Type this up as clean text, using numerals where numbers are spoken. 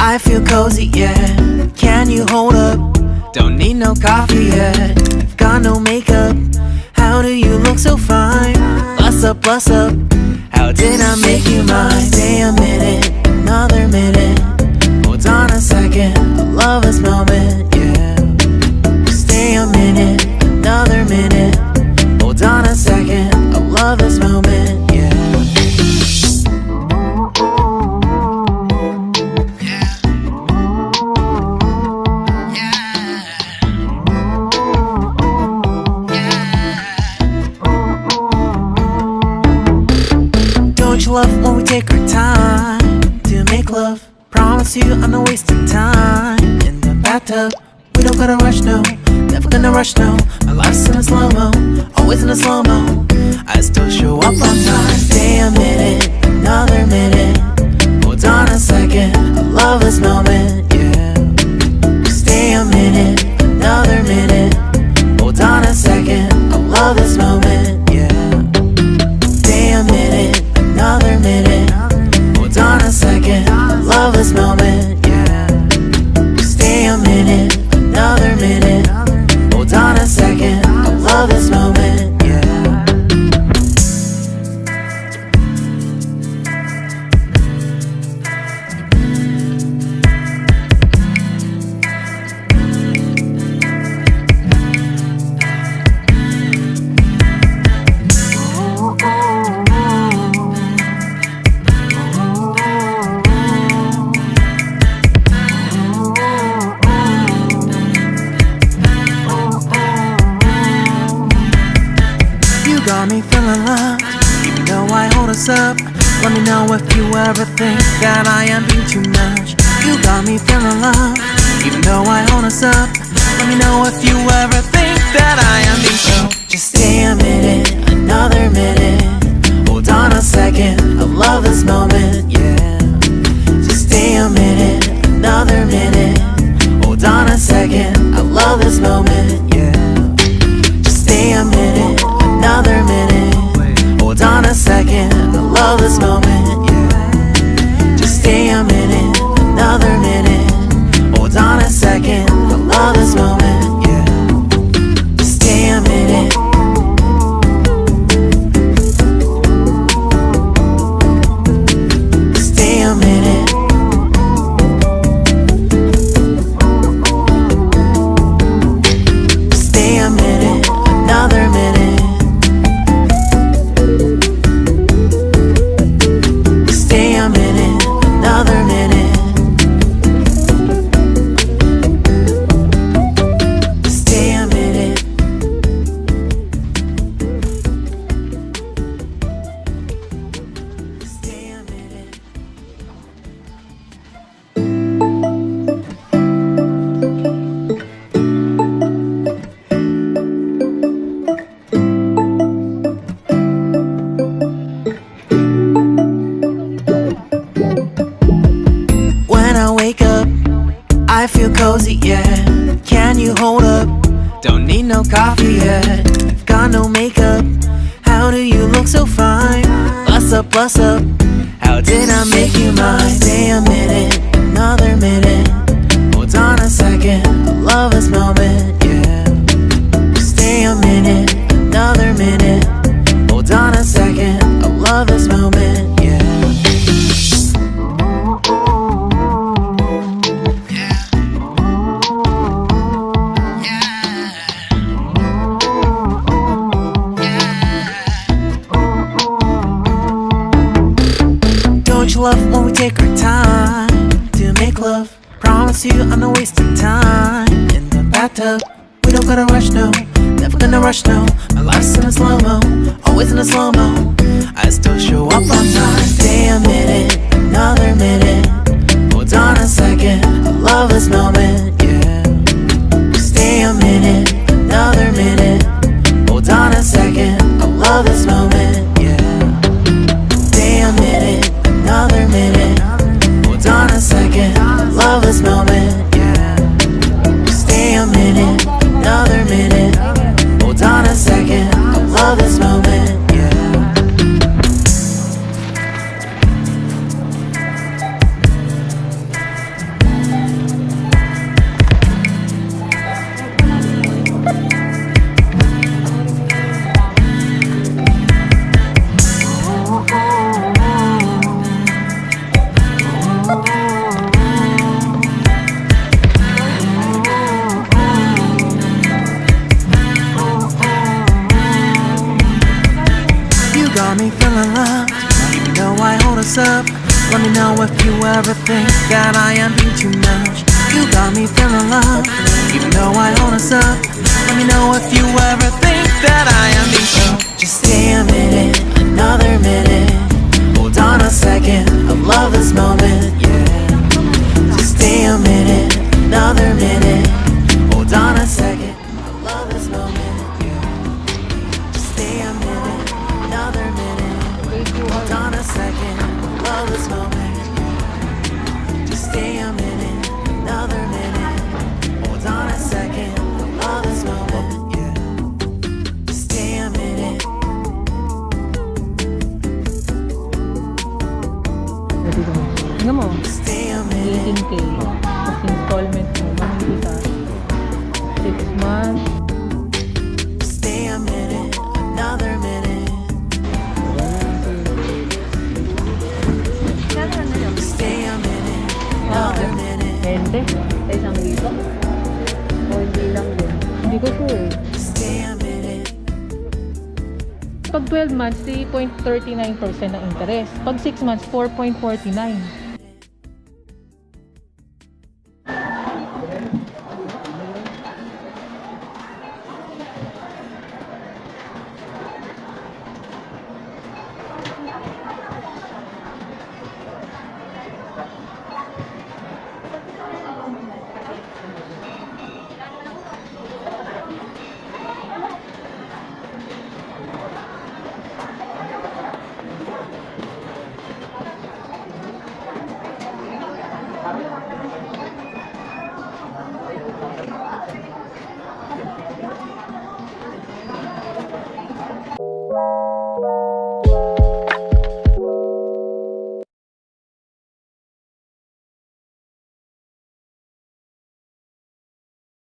I feel cozy, yeah. Can you hold up? Don't need no coffee yet. Got no makeup. How do you look so fine? Bust up, bust up. How did I make you mine? Stay a minute, another minute. Hold on a second, I love this moment, yeah. Stay a minute, another minute. Hold on a second, I love this moment, yeah. Don't you love when we take our time to make love? Promise you I'm not wasting time in the bathtub. We don't gotta rush, no. Never gonna rush, no. My life's in a slow-mo, always in a slow-mo. I still show up on time. Stay a minute, another minute. Hold on a second, I love this moment, yeah. Stay a minute, another minute. Hold on a second, I love this moment, yeah. Stay a minute, another minute. Hold on a second, I love this moment, yeah. Stay a minute, another minute. Hold on a second, I love this moment, yeah. Got me feeling loved, even though I hold us up. Let me know if you ever think that I am being too much. You got me feeling loved, even though I hold us up. Let me know if you ever think that I am being so. Just stay a minute, another minute. Hold on a second, I love this moment, yeah. Just stay a minute, another minute. Hold on a second, I love this moment, yeah. Just stay a minute, another minute. Hold on a second, I love this moment, yeah. Just stay a minute, another minute. Hold on a second, I love this moment, yeah. Just stay a minute. Stay a minute. Stay a minute, another minute. Stay a minute, another minute. Stay a minute. Stay a minute. When I wake up, I feel cozy, yeah. Can you hold up? Don't need no coffee yet. Got no makeup. How do you look so fine? Bust up, bust up. How did I make you mine? Stay a minute, another minute. Hold on a second, I love this moment, yeah. Stay a minute, another minute. Hold on a second, I love this moment, yeah. Don't you love when we take our time to make love? Promise you I'm not wasting time in the bathtub. We don't gotta rush, no. Never gonna rush, no. My life's in a slow-mo, always in a slow-mo. I still show up on time. Stay a minute, another minute. Hold on a second, I love this moment, yeah. Stay a minute, another minute. Hold on a second, I love this moment, yeah. Stay a minute, another minute. Hold on a second, I love this moment, yeah. Stay a minute, another minute. Hold on a second, I love this moment, yeah. ever think that I am being too much? You got me feeling love, even though I hold us up. Let me know if you ever think that I am being so. Just stay a minute, another minute. Hold on a second, I love this moment, yeah. Just stay a minute, another minute. Hold on a second, I love this moment, yeah. Just stay a minute, another minute. Hold on a second, I love this moment, yeah. Just stay a minute, another minute. Hold on a second, I love this moment, yeah. Just stay a minute. Tingnan mo, Stay a minute. 18K. Tapos installment mo, mamili ka. 6 months. Stay a minute, another minute. Stay a minute, another minute. 20. Sa isang libo? O hindi lang din? Hindi ko sure. Stay a minute. Pag 12 months, 3.39% ang interest. Pag 6 months, 4.49%.